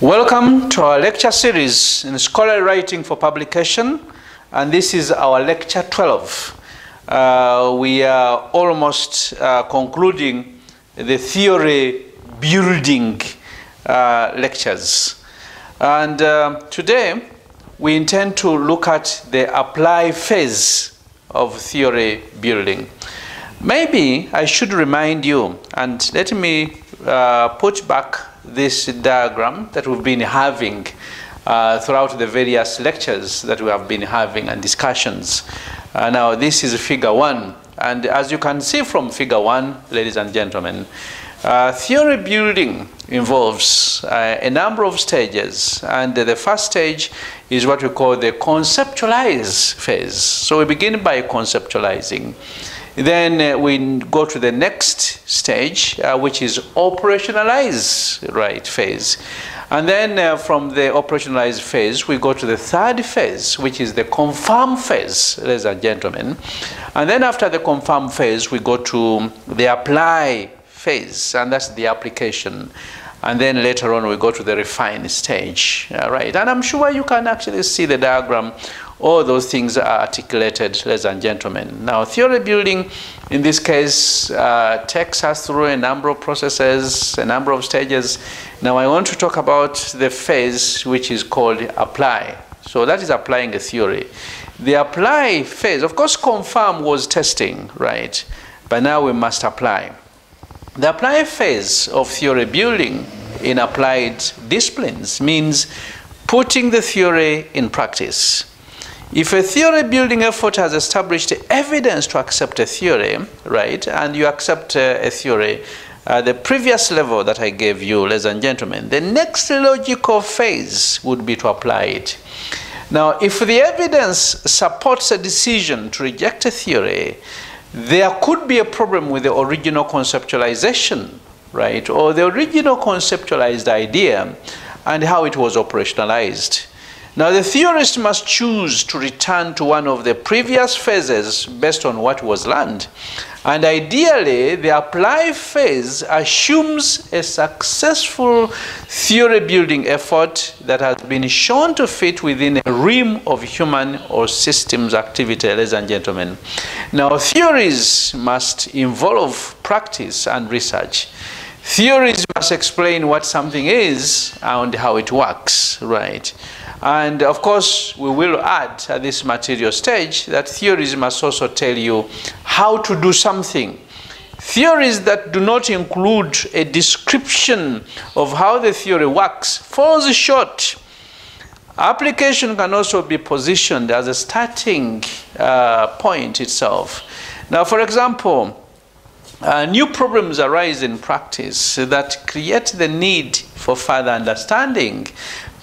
Welcome to our lecture series in scholarly writing for publication, and this is our lecture 12. We are almost concluding the theory building lectures. And today we intend to look at the apply phase of theory building. Maybe I should remind you, and let me put back this diagram that we've been having throughout the various lectures that we have been having and discussions. Now this is figure 1, and as you can see from figure 1, ladies and gentlemen, theory building involves a number of stages, and the first stage is what we call the conceptualize phase. So we begin by conceptualizing. Then we go to the next stage, which is operationalize phase. And then from the operationalize phase, we go to the third phase, which is the confirm phase, ladies and gentlemen. And then after the confirm phase, we go to the apply phase, and that's the application. And then later on, we go to the refine stage, And I'm sure you can actually see the diagram. All those things are articulated, ladies and gentlemen. Now, theory building, in this case, takes us through a number of processes, a number of stages. Now, I want to talk about the phase which is called apply. So that is applying a theory. The apply phase, of course, confirm was testing, right? But now we must apply. The apply phase of theory building in applied disciplines means putting the theory in practice. If a theory building effort has established evidence to accept a theory, and you accept a theory, the previous level that I gave you, ladies and gentlemen, the next logical phase would be to apply it. Now, if the evidence supports a decision to reject a theory, there could be a problem with the original conceptualization, or the original conceptualized idea and how it was operationalized. Now, the theorist must choose to return to one of the previous phases based on what was learned. And ideally, the apply phase assumes a successful theory building effort that has been shown to fit within a realm of human or systems activity, ladies and gentlemen. Now, theories must involve practice and research. Theories must explain what something is and how it works, And of course, we will add at this material stage that theories must also tell you how to do something. Theories that do not include a description of how the theory works falls short. Application can also be positioned as a starting point itself. Now, for example, new problems arise in practice that create the need for further understanding,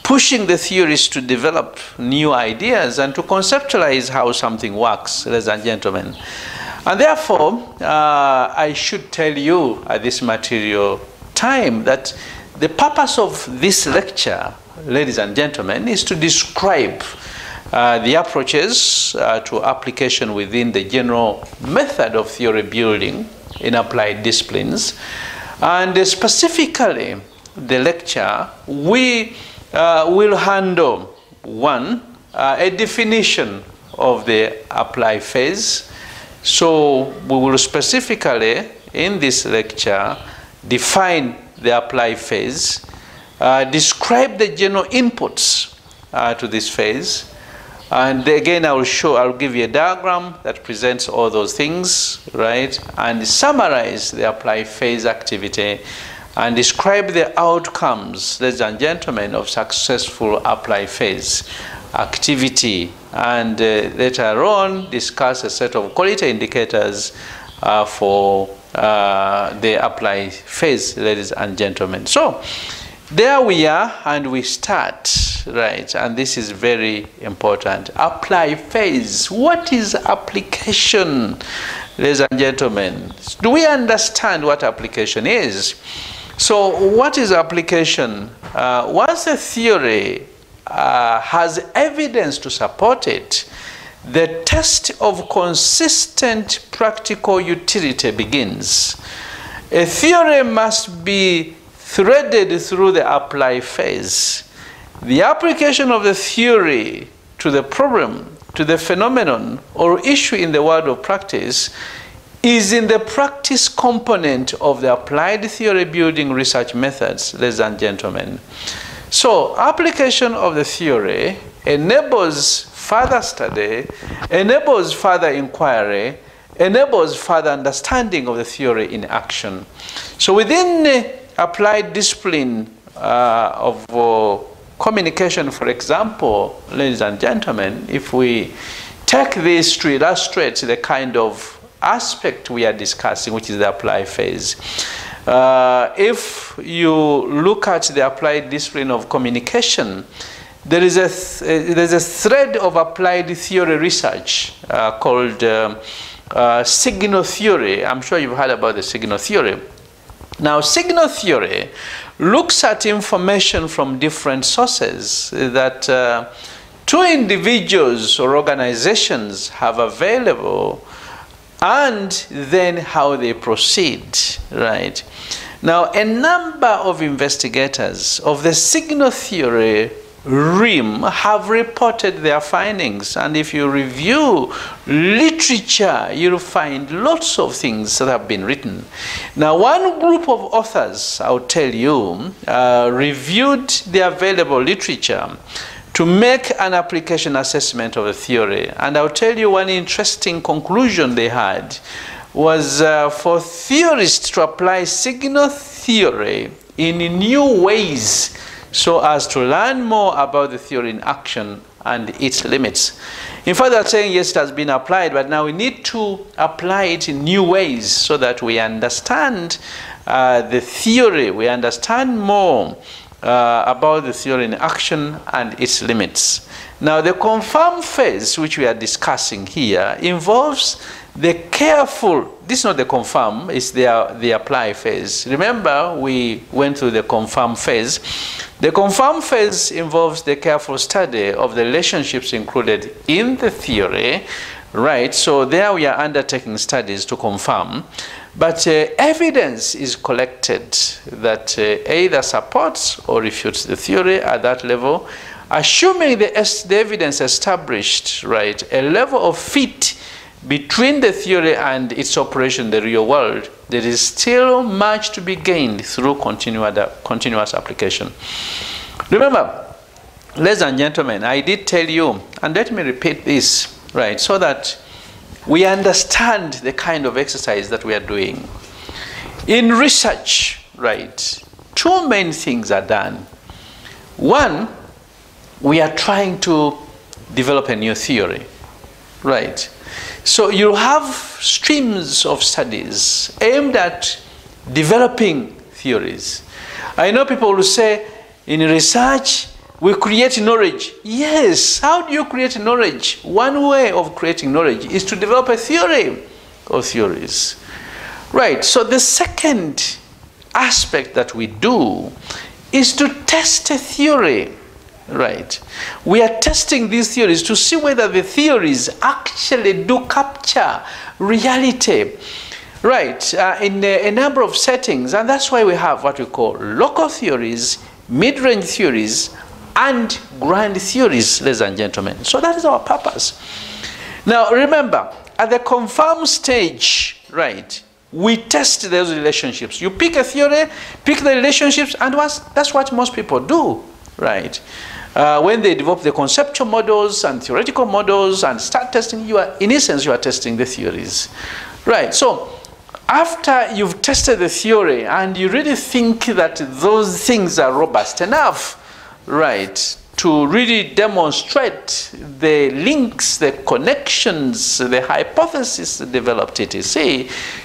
pushing the theorists to develop new ideas and to conceptualize how something works, ladies and gentlemen. And therefore, I should tell you at this material time that the purpose of this lecture, ladies and gentlemen, is to describe the approaches to application within the general method of theory building in applied disciplines. And specifically, the lecture, we will handle, one, a definition of the apply phase. So we will specifically, in this lecture, define the apply phase, describe the general inputs to this phase, and again I'll give you a diagram that presents all those things, and summarize the apply phase activity and describe the outcomes, ladies and gentlemen, of successful apply phase activity, and later on discuss a set of quality indicators for the apply phase, ladies and gentlemen. So there we are, and we start, and this is very important. Apply phase. What is application, ladies and gentlemen? Do we understand what application is? So what is application? Once a theory has evidence to support it, the test of consistent practical utility begins. A theory must be threaded through the apply phase. The application of the theory to the problem, to the phenomenon or issue in the world of practice is in the practice component of the applied theory building research methods, ladies and gentlemen. So application of the theory enables further study, enables further inquiry, enables further understanding of the theory in action. So within the applied discipline of communication, for example, ladies and gentlemen, if we take this to illustrate the kind of aspect we are discussing, which is the apply phase. If you look at the applied discipline of communication, there's a thread of applied theory research called signal theory. I'm sure you've heard about the signal theory. Now, signal theory looks at information from different sources that two individuals or organizations have available, and then how they proceed, right? Now, a number of investigators of the signal theory realm have reported their findings, and if you review literature, you'll find lots of things that have been written. Now, one group of authors, I'll tell you, reviewed the available literature to make an application assessment of the theory. And I'll tell you one interesting conclusion they had was for theorists to apply signal theory in new ways so as to learn more about the theory in action and its limits. In fact, they're saying, yes, it has been applied, but now we need to apply it in new ways so that we understand the theory, we understand more about the theory in action and its limits. Now, the confirm phase, which we are discussing here, involves the careful, this is not the confirm, it's the apply phase. Remember, we went through the confirm phase. The confirm phase involves the careful study of the relationships included in the theory, right? So there we are undertaking studies to confirm. But evidence is collected that either supports or refutes the theory at that level, assuming the evidence established, right, a level of fit between the theory and its operation in the real world. There is still much to be gained through continuous application. Remember, ladies and gentlemen, I did tell you, and let me repeat this, right, so that we understand the kind of exercise that we are doing. In research, right, two main things are done. One, we are trying to develop a new theory, right? So you have streams of studies aimed at developing theories. I know people who say, in research, we create knowledge. Yes, how do you create knowledge? One way of creating knowledge is to develop a theory or theories. Right, so the second aspect that we do is to test a theory. Right, we are testing these theories to see whether the theories actually do capture reality. Right, in a number of settings, and that's why we have what we call local theories, mid-range theories, and grand theories, ladies and gentlemen. So that is our purpose. Now remember, at the confirm stage, right, we test those relationships. You pick a theory, pick the relationships, and that's what most people do, right? When they develop the conceptual models and theoretical models and start testing, in essence, you are testing the theories, right? So after you've tested the theory and you really think that those things are robust enough, right, to really demonstrate the links, the connections, the hypothesis developed, etc.,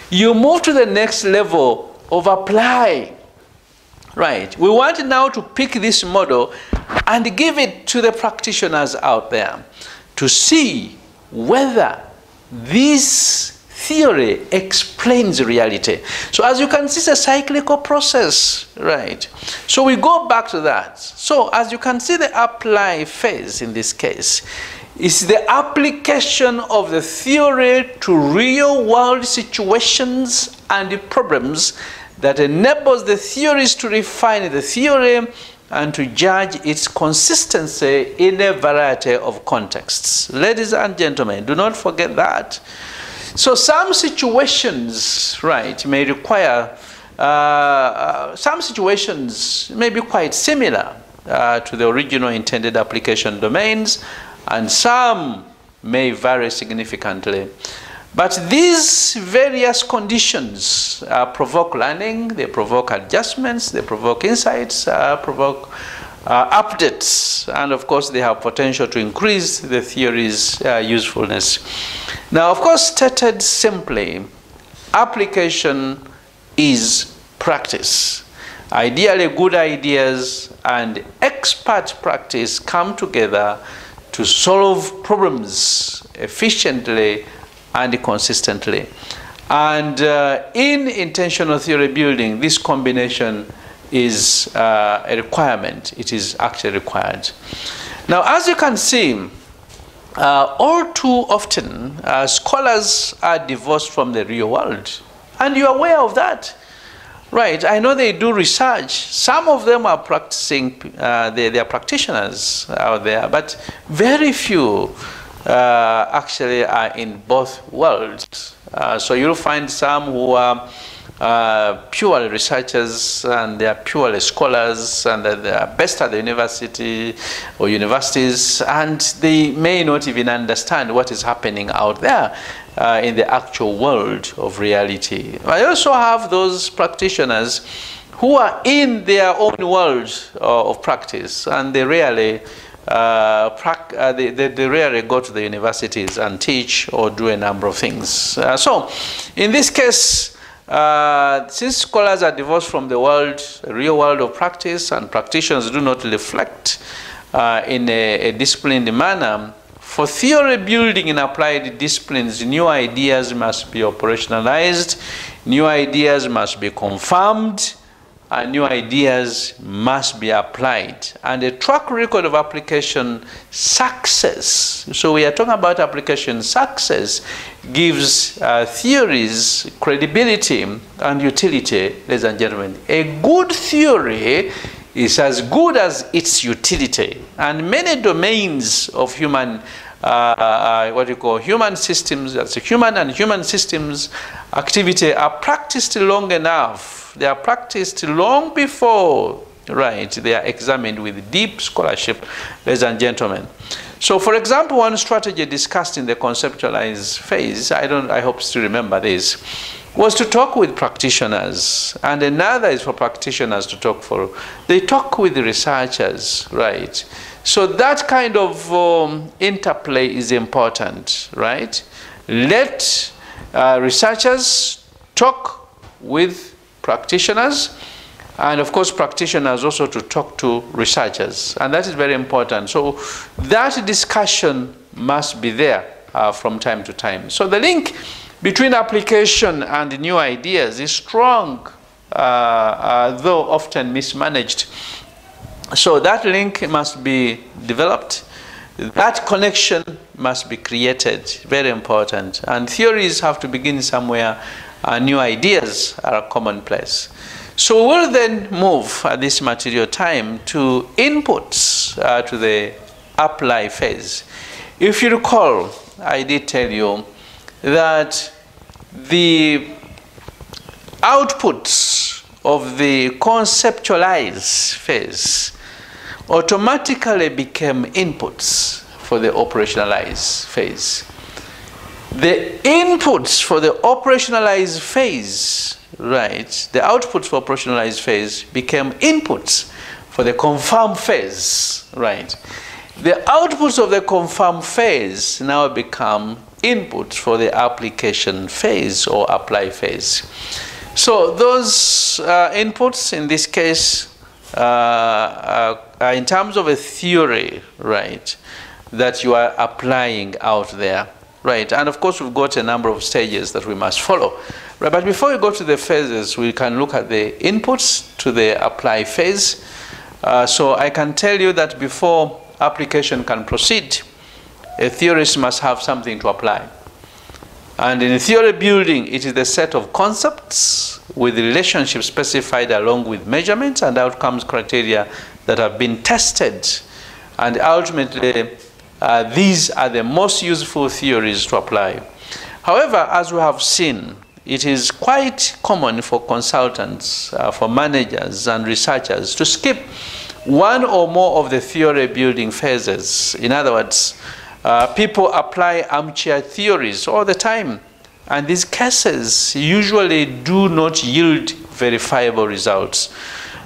you move to the next level of apply. Right, we want now to pick this model and give it to the practitioners out there to see whether this theory explains reality. So as you can see, it's a cyclical process, right? So we go back to that. So as you can see, the apply phase in this case is the application of the theory to real world situations and the problems that enables the theories to refine the theory and to judge its consistency in a variety of contexts. Ladies and gentlemen, do not forget that. So some situations, right, may require, some situations may be quite similar to the original intended application domains, and some may vary significantly. But these various conditions provoke learning, they provoke adjustments, they provoke insights, provoke updates, and of course they have potential to increase the theory's usefulness. Now, of course, stated simply, application is practice. Ideally, good ideas and expert practice come together to solve problems efficiently and consistently. And in intentional theory building, this combination is a requirement. It is actually required. Now, as you can see, all too often, scholars are divorced from the real world. And you're aware of that. Right, I know they do research. Some of them are practicing, they are practitioners out there, but very few actually are in both worlds. So you'll find some who are purely researchers, and they are purely scholars, and they are best at the university or universities, and they may not even understand what is happening out there in the actual world of reality. I also have those practitioners who are in their own world of practice, and they rarely they rarely go to the universities and teach or do a number of things. So in this case, since scholars are divorced from the world, real world of practice, and practitioners do not reflect in a disciplined manner, for theory building in applied disciplines, new ideas must be operationalized, new ideas must be confirmed, and new ideas must be applied. And a track record of application success, so we are talking about application success, gives theories credibility and utility, ladies and gentlemen. A good theory is as good as its utility. And many domains of human, what you call human systems, that's human and human systems activity, are practiced long enough. They are practiced long before, right, they are examined with deep scholarship, ladies and gentlemen. So, for example, one strategy discussed in the conceptualized phase, I hope to remember this, was to talk with practitioners, and another is for practitioners to talk for. They talk with the researchers, right? So that kind of interplay is important, right? Let researchers talk with practitioners, and of course practitioners also to talk to researchers, and that is very important. So that discussion must be there from time to time. So the link between application and new ideas is strong, though often mismanaged. So that link must be developed. That connection must be created, very important. And theories have to begin somewhere, and new ideas are commonplace. So we'll then move at this material time to inputs to the apply phase. If you recall, I did tell you that the outputs of the conceptualize phase automatically became inputs for the operationalize phase. The inputs for the operationalize phase, right, the outputs for operationalize phase became inputs for the confirm phase, right. The outputs of the confirm phase now become inputs for the application phase or apply phase. So those inputs in this case in terms of a theory, right, that you are applying out there, right? And of course, we've got a number of stages that we must follow, right? But before we go to the phases, we can look at the inputs to the apply phase. So I can tell you that before application can proceed, a theorist must have something to apply. And in theory building, it is the set of concepts with relationships specified along with measurements and outcomes criteria that have been tested. And ultimately, these are the most useful theories to apply. However, as we have seen, it is quite common for consultants, for managers and researchers to skip one or more of the theory building phases. In other words, people apply armchair theories all the time, and these cases usually do not yield verifiable results.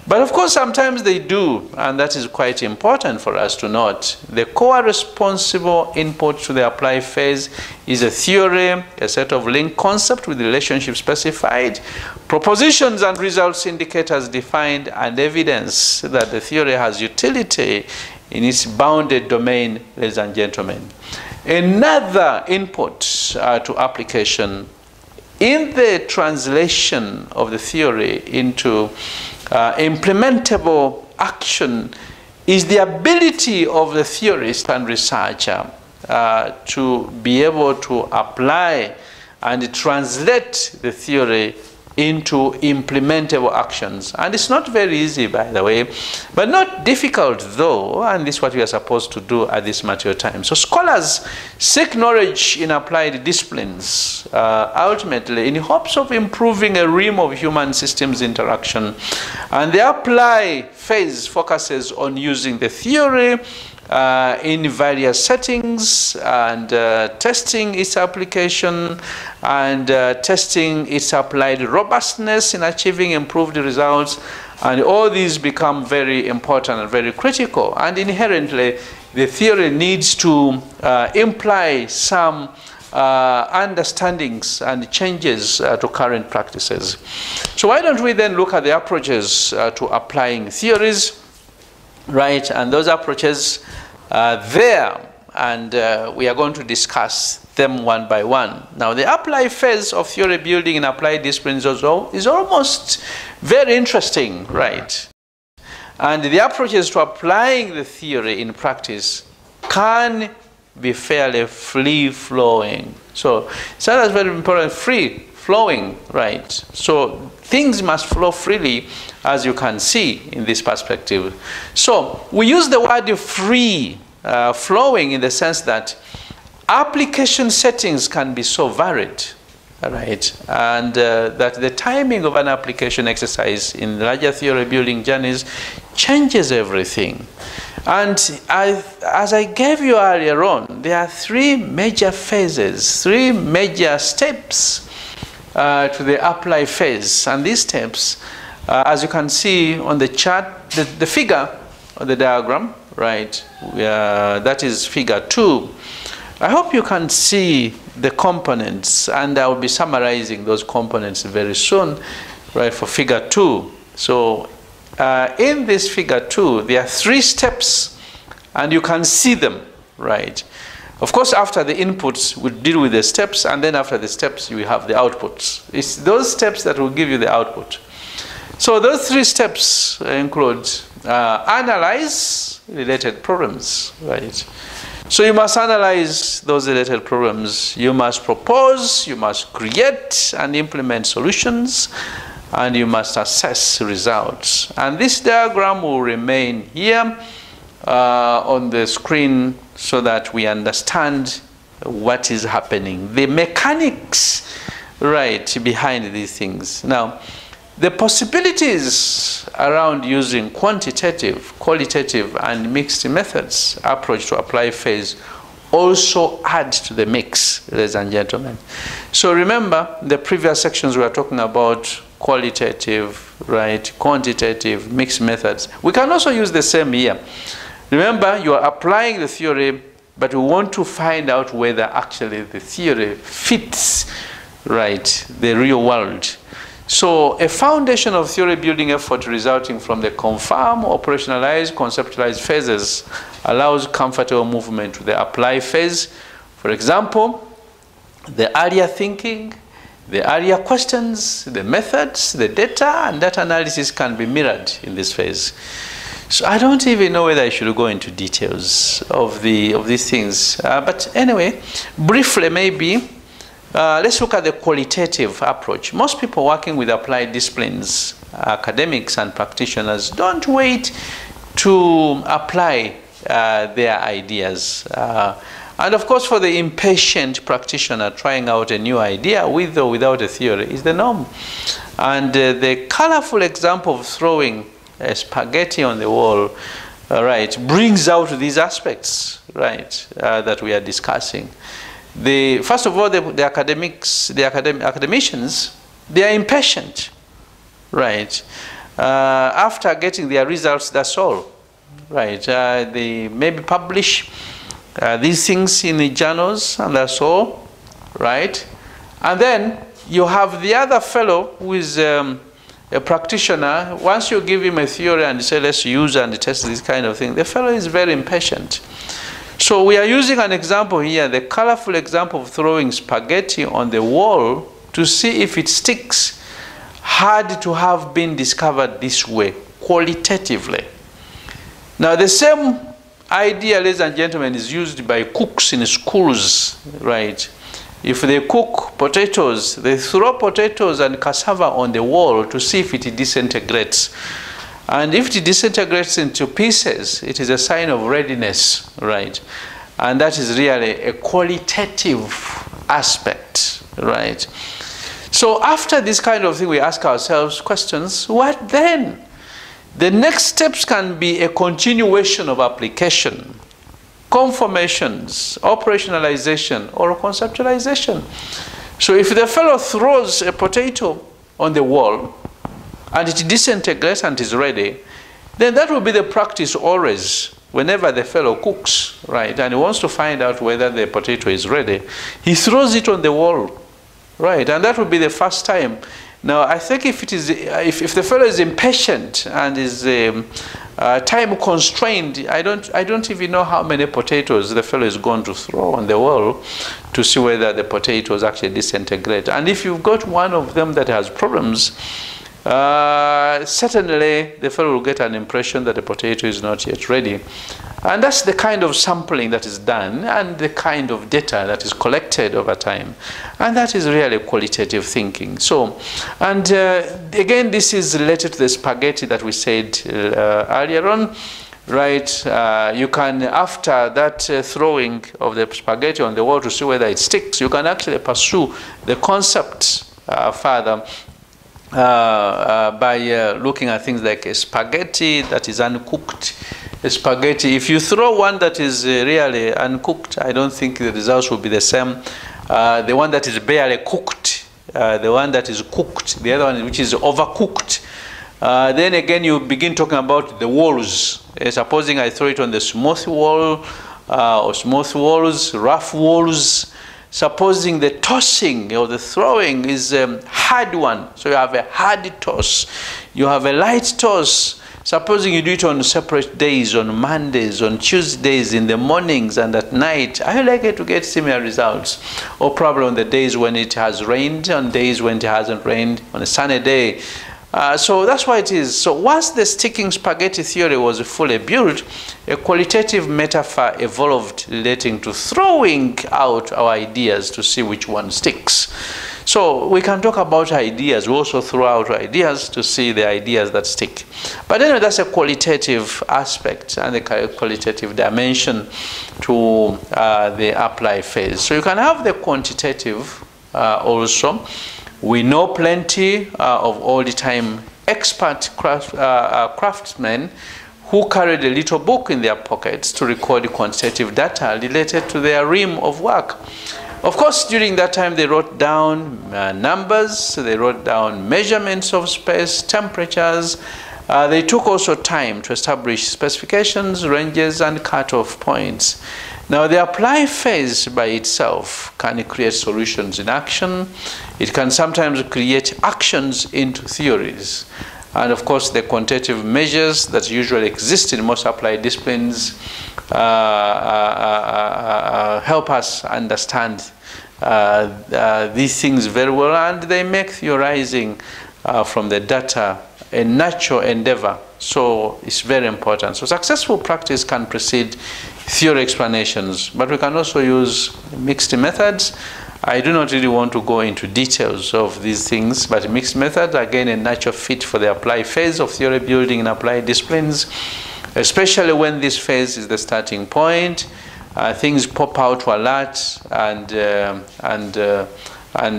But of course, sometimes they do, and that is quite important for us to note. The core responsible input to the apply phase is a theory, a set of linked concepts with relationships specified, propositions and results indicators defined, and evidence that the theory has utility in its bounded domain, ladies and gentlemen. Another input to application in the translation of the theory into implementable action is the ability of the theorist and researcher to be able to apply and translate the theory into implementable actions. And it's not very easy, by the way, but not difficult though, and this is what we are supposed to do at this mature time. So scholars seek knowledge in applied disciplines, ultimately in hopes of improving a realm of human systems interaction. And the apply phase focuses on using the theory in various settings and testing its application and testing its applied robustness in achieving improved results. And all these become very important and very critical. And inherently, the theory needs to imply some understandings and changes to current practices. So why don't we then look at the approaches to applying theories, right? And those approaches there, and we are going to discuss them one by one. Now, the apply phase of theory building in applied disciplines also is almost very interesting, right? And the approaches to applying the theory in practice can be fairly free-flowing. So that's very important, free-flowing, right? So things must flow freely, as you can see in this perspective. So we use the word free flowing in the sense that application settings can be so varied, right? And that the timing of an application exercise in larger theory building journeys changes everything. And as I gave you earlier on, there are three major phases, three major steps to the apply phase. And these steps, as you can see on the chart, the figure of the diagram, right, that is figure 2. I hope you can see the components, and I will be summarizing those components very soon, right, for figure 2. So in this figure 2, there are 3 steps, and you can see them, right? Of course, after the inputs, we deal with the steps, and then after the steps, you have the outputs. It's those steps that will give you the output. So those 3 steps include analyze related problems, right? So you must analyze those related problems. You must propose, you must create and implement solutions, and you must assess results. And this diagram will remain here on the screen so that we understand what is happening, the mechanics, right, behind these things. Now, the possibilities around using quantitative, qualitative, and mixed methods approach to apply phase also add to the mix, ladies and gentlemen. So remember, the previous sections we were talking about qualitative, right, quantitative, mixed methods. We can also use the same here. Remember, you are applying the theory, but we want to find out whether actually the theory fits, right, the real world. So a foundation of theory building effort resulting from the confirm, operationalize, conceptualize phases allows comfortable movement to the apply phase. For example, the earlier thinking, the earlier questions, the methods, the data, and data analysis can be mirrored in this phase. So I don't even know whether I should go into details of these things. But anyway, briefly maybe, Let's look at the qualitative approach. Most people working with applied disciplines, academics and practitioners, don't wait to apply their ideas. And of course, for the impatient practitioner, trying out a new idea with or without a theory is the norm. And the colorful example of throwing a spaghetti on the wall, right, brings out these aspects, right, that we are discussing. First of all, the academicians, they are impatient, right? After getting their results, that's all, right? They maybe publish these things in the journals, and that's all, right? And then you have the other fellow who is a practitioner. Once you give him a theory and say, let's use and test this kind of thing, the fellow is very impatient. So we are using an example here, the colorful example of throwing spaghetti on the wall to see if it sticks, had to have been discovered this way, qualitatively. Now the same idea, ladies and gentlemen, is used by cooks in schools, right? If they cook potatoes, they throw potatoes and cassava on the wall to see if it disintegrates. And if it disintegrates into pieces, it is a sign of readiness, right? And that is really a qualitative aspect, right? So after this kind of thing, we ask ourselves questions, what then? The next steps can be a continuation of application, confirmations, operationalization, or conceptualization. So if the fellow throws a potato on the wall and it disintegrates and is ready, then that will be the practice always whenever the fellow cooks, right? And he wants to find out whether the potato is ready. He throws it on the wall, right? And that will be the first time. Now, I think if the fellow is impatient and is time constrained, I don't even know how many potatoes the fellow is going to throw on the wall to see whether the potatoes actually disintegrate. And if you've got one of them that has problems, certainly the fellow will get an impression that the potato is not yet ready. And that's the kind of sampling that is done and the kind of data that is collected over time. And that is really qualitative thinking. So, and again, this is related to the spaghetti that we said earlier on, right? You can, after that throwing of the spaghetti on the wall to see whether it sticks, you can actually pursue the concept further by looking at things like a spaghetti that is uncooked. A spaghetti, if you throw one that is really uncooked, I don't think the results will be the same. The one that is barely cooked, the one that is cooked, the other one which is overcooked. Then again, you begin talking about the walls. Supposing I throw it on the smooth wall, or smooth walls, rough walls. Supposing the tossing or the throwing is a hard one, so you have a hard toss, you have a light toss. Supposing you do it on separate days, on Mondays, on Tuesdays, in the mornings and at night, are you likely to get similar results? Or probably on the days when it has rained, on days when it hasn't rained, on a sunny day. So that's why it is. So once the sticking spaghetti theory was fully built, a qualitative metaphor evolved relating to throwing out our ideas to see which one sticks. So we can talk about ideas. We also throw out ideas to see the ideas that stick. But anyway, that's a qualitative aspect and a qualitative dimension to the apply phase. So you can have the quantitative also. We know plenty of old-time expert craftsmen who carried a little book in their pockets to record quantitative data related to their realm of work. Of course, during that time, they wrote down numbers, they wrote down measurements of space, temperatures. They took also time to establish specifications, ranges, and cutoff points. Now, the apply phase by itself can create solutions in action. It can sometimes create actions into theories. And of course, the quantitative measures that usually exist in most applied disciplines help us understand these things very well, and they make theorizing from the data a natural endeavor. So it's very important. So successful practice can precede theory explanations, but we can also use mixed methods. I do not really want to go into details of these things, but mixed methods, again, a natural fit for the applied phase of theory building in applied disciplines, especially when this phase is the starting point. Things pop out a lot, and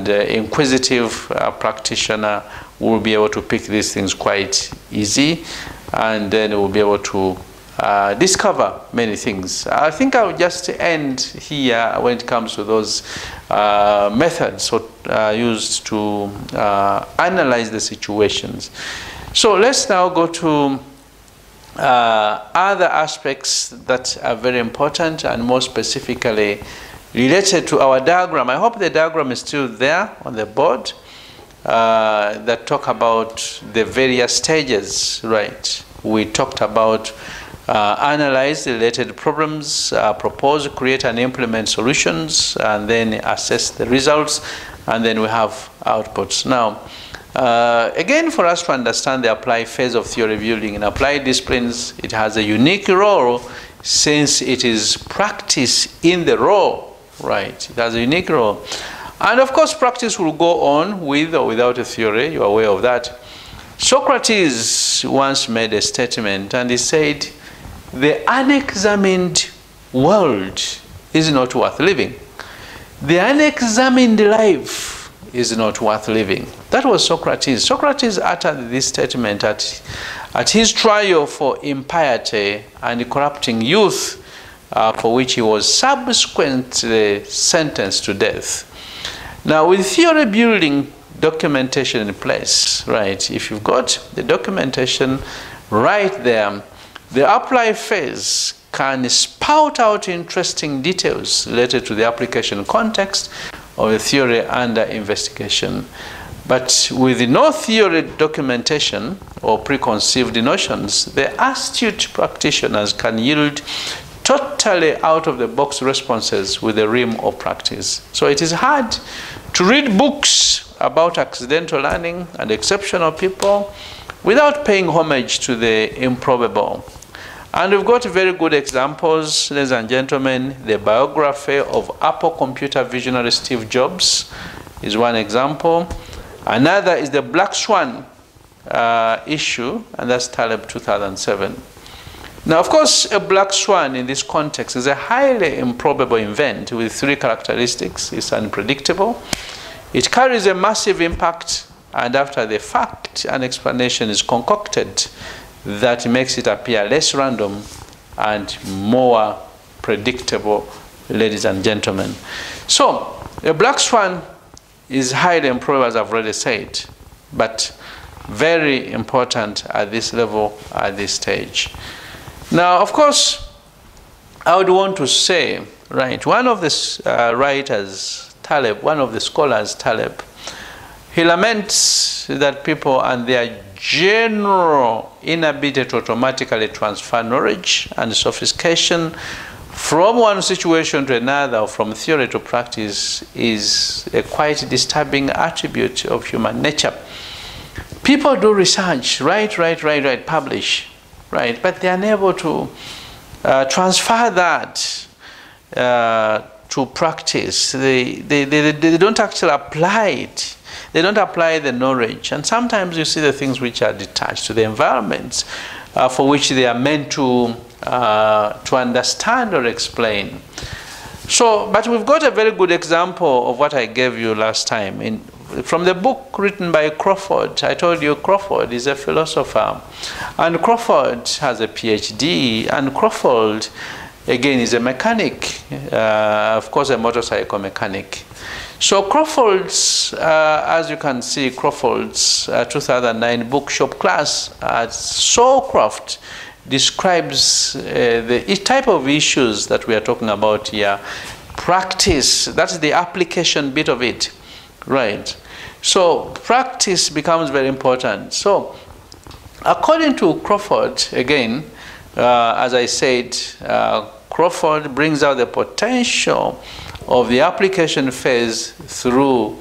inquisitive practitioner will be able to pick these things quite easy, and then we'll be able to discover many things. I think I'll just end here when it comes to those methods used to analyze the situations. So let's now go to other aspects that are very important and more specifically related to our diagram. I hope the diagram is still there on the board that talk about the various stages, right? We talked about analyze the related problems, propose, create and implement solutions, and then assess the results, and then we have outputs. Now, again, for us to understand the applied phase of theory building in applied disciplines, it has a unique role since it is practice in the role, right? It has a unique role. And of course, practice will go on with or without a theory. You're aware of that. Socrates once made a statement, and he said, "The unexamined world is not worth living. The unexamined life is not worth living." That was Socrates. Socrates uttered this statement at his trial for impiety and corrupting youth, for which he was subsequently sentenced to death. Now, with theory building documentation in place, right, if you've got the documentation right there, the applied phase can spout out interesting details related to the application context of the theory under investigation. But with no theory documentation or preconceived notions, the astute practitioners can yield totally out-of-the-box responses with the realm of practice. So it is hard to read books about accidental learning and exceptional people without paying homage to the improbable. And we've got very good examples, ladies and gentlemen. The biography of Apple computer visionary Steve Jobs is one example. Another is the Black Swan issue, and that's Taleb 2007. Now, of course, a black swan in this context is a highly improbable event with three characteristics. It's unpredictable, it carries a massive impact, and after the fact, an explanation is concocted that makes it appear less random and more predictable, ladies and gentlemen. So, a black swan is highly improbable, as I've already said, but very important at this level, at this stage. Now, of course, I would want to say, right, one of the writers, Taleb, one of the scholars, Taleb, he laments that people and their general inability to automatically transfer knowledge and sophistication from one situation to another, or from theory to practice, is a quite disturbing attribute of human nature. People do research, write, publish, right, but they are unable to transfer that to practice. They don't actually apply it. They don't apply the knowledge. And sometimes you see the things which are detached to the environments for which they are meant to understand or explain. So, but we've got a very good example of what I gave you last time. From the book written by Crawford. I told you Crawford is a philosopher, and Crawford has a PhD, and Crawford, again, is a mechanic, of course, a motorcycle mechanic. So Crawford's, as you can see, Crawford's 2009 book, Shop Class at Soulcraft, describes the type of issues that we are talking about here. Practice, that's the application bit of it. Right. So practice becomes very important. So according to Crawford, again, as I said, Crawford brings out the potential of the application phase through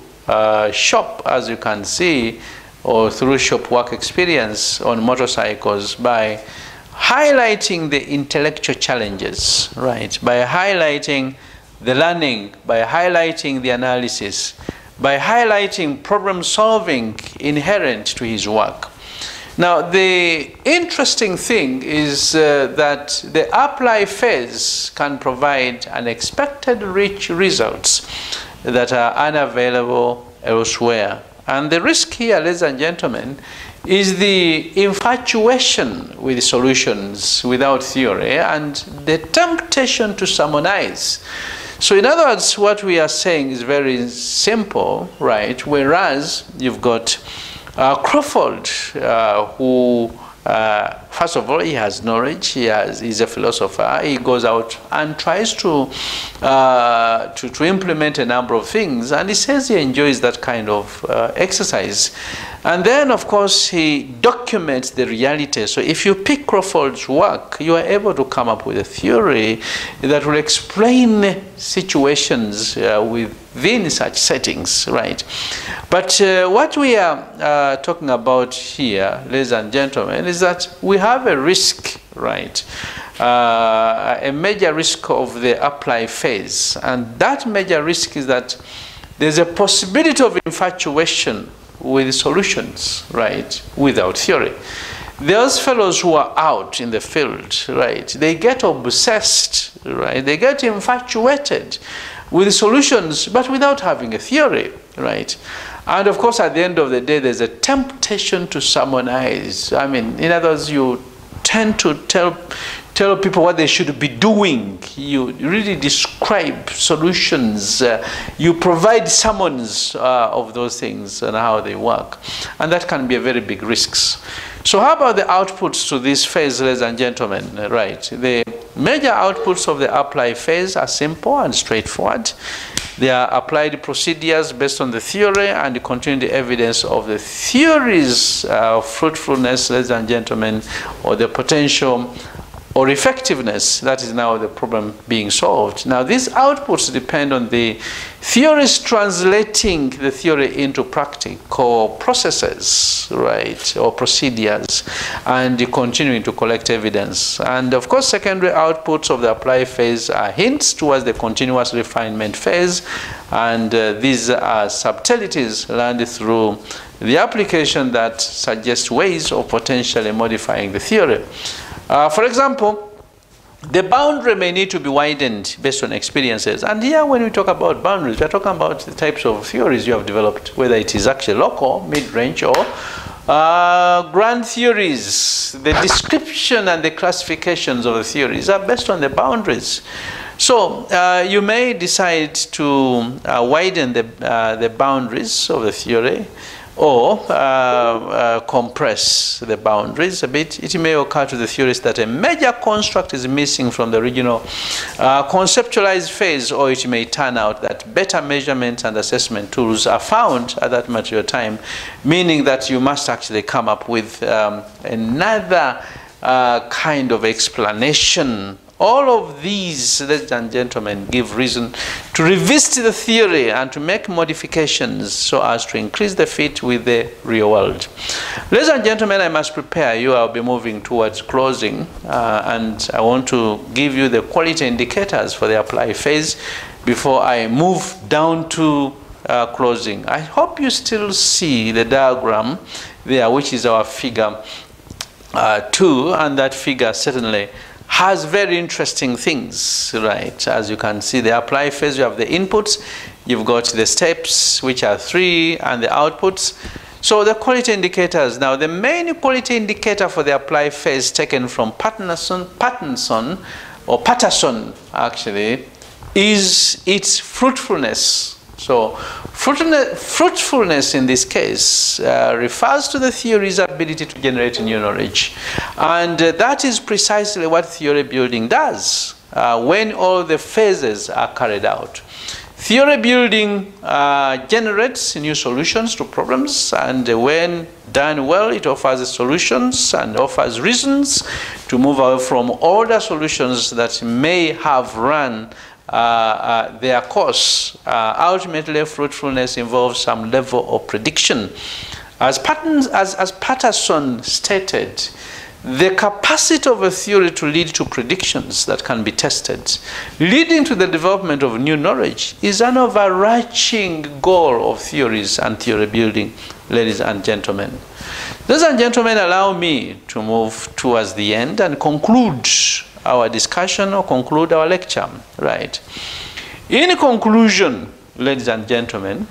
shop, as you can see, or through shop work experience on motorcycles by highlighting the intellectual challenges, right? By highlighting the learning, by highlighting the analysis, by highlighting problem solving inherent to his work. Now, the interesting thing is that the apply phase can provide unexpected rich results that are unavailable elsewhere. And the risk here, ladies and gentlemen, is the infatuation with solutions without theory and the temptation to sermonize. So in other words, what we are saying is very simple, right? Whereas you've got Crawford, who, first of all, he has knowledge, he's a philosopher, he goes out and tries to implement a number of things, and he says he enjoys that kind of exercise. And then, of course, he documents the reality. So if you pick Crawford's work, you are able to come up with a theory that will explain situations within such settings, right? But what we are talking about here, ladies and gentlemen, is that we have a risk, right? A major risk of the apply phase. And that major risk is that there's a possibility of infatuation with solutions, right, without theory. Those fellows who are out in the field, right, they get obsessed, right, they get infatuated with solutions, but without having a theory, right? And of course, at the end of the day, there's a temptation to sermonize. I mean, in other words, you tend to tell people what they should be doing. You really describe solutions. You provide summons of those things and how they work. And that can be a very big risk. So how about the outputs to this phase, ladies and gentlemen? Right. The major outputs of the apply phase are simple and straightforward. They are applied procedures based on the theory and the continued evidence of the theory's fruitfulness, ladies and gentlemen, or the potential or effectiveness. That is now the problem being solved. Now, these outputs depend on the theories translating the theory into practical processes, right, or procedures, and continuing to collect evidence. And of course, secondary outputs of the apply phase are hints towards the continuous refinement phase, and these are subtleties learned through the application that suggests ways of potentially modifying the theory. For example, the boundary may need to be widened based on experiences. And here, when we talk about boundaries, we're talking about the types of theories you have developed, whether it is actually local, mid-range, or grand theories. The description and the classifications of the theories are based on the boundaries. So you may decide to widen the boundaries of the theory, or compress the boundaries a bit. It may occur to the theorist that a major construct is missing from the original conceptualized phase, or it may turn out that better measurement and assessment tools are found at that material time, meaning that you must actually come up with another kind of explanation. All of these, ladies and gentlemen, give reason to revisit the theory and to make modifications so as to increase the fit with the real world. Ladies and gentlemen, I must prepare you. I'll be moving towards closing, and I want to give you the quality indicators for the apply phase before I move down to closing. I hope you still see the diagram there, which is our figure 2, and that figure certainly has very interesting things, right? As you can see, the apply phase, you have the inputs, you've got the steps, which are 3, and the outputs. So the quality indicators. Now, the main quality indicator for the apply phase taken from Patterson actually, is its fruitfulness. So fruitfulness in this case refers to the theory's ability to generate new knowledge. And that is precisely what theory building does when all the phases are carried out. Theory building generates new solutions to problems, and when done well, it offers solutions and offers reasons to move away from older solutions that may have run their course. Ultimately, fruitfulness involves some level of prediction. As Patterson stated, the capacity of a theory to lead to predictions that can be tested, leading to the development of new knowledge, is an overarching goal of theories and theory building, ladies and gentlemen. Ladies and gentlemen, allow me to move towards the end and conclude our discussion or conclude our lecture, right? In conclusion, ladies and gentlemen,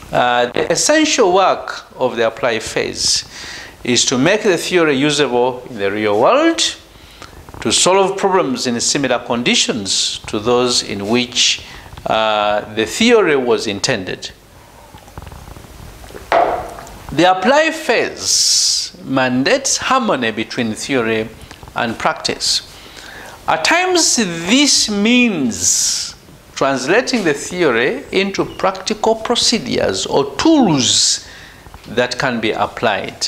the essential work of the apply phase is to make the theory usable in the real world, to solve problems in similar conditions to those in which the theory was intended. The apply phase mandates harmony between theory and practice. At times, this means translating the theory into practical procedures or tools that can be applied.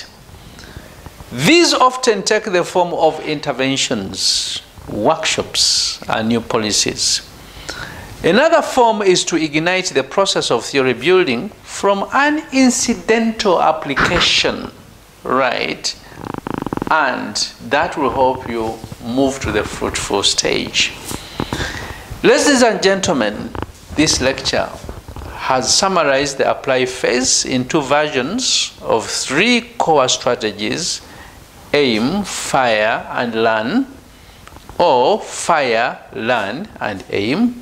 These often take the form of interventions, workshops, and new policies. Another form is to ignite the process of theory building from an incidental application, right? And that will help you move to the fruitful stage. Ladies and gentlemen, this lecture has summarized the apply phase in two versions of 3 core strategies: aim, fire, and learn, or fire, learn, and aim.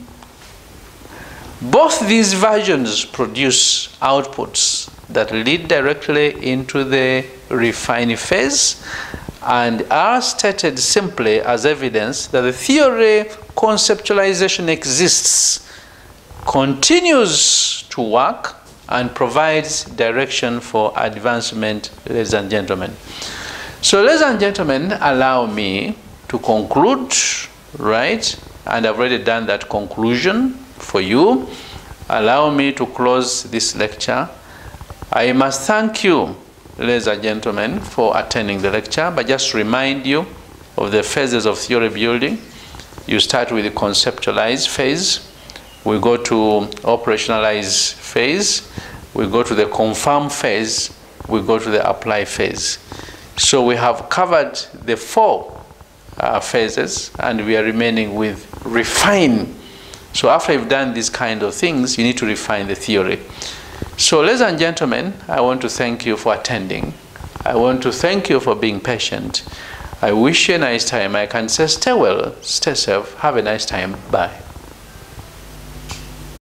Both these versions produce outputs that lead directly into the refine phase and are stated simply as evidence that the theory conceptualization exists, continues to work, and provides direction for advancement, ladies and gentlemen. So, ladies and gentlemen, allow me to conclude, right? And I've already done that conclusion for you. Allow me to close this lecture. I must thank you, ladies and gentlemen, for attending the lecture, but just remind you of the phases of theory building. You start with the conceptualize phase. We go to operationalize phase. We go to the confirm phase. We go to the apply phase. So we have covered the 4 phases, and we are remaining with refine. So after you've done these kind of things, you need to refine the theory. So, ladies and gentlemen, I want to thank you for attending. I want to thank you for being patient. I wish you a nice time. I can say stay well, stay safe, have a nice time. Bye.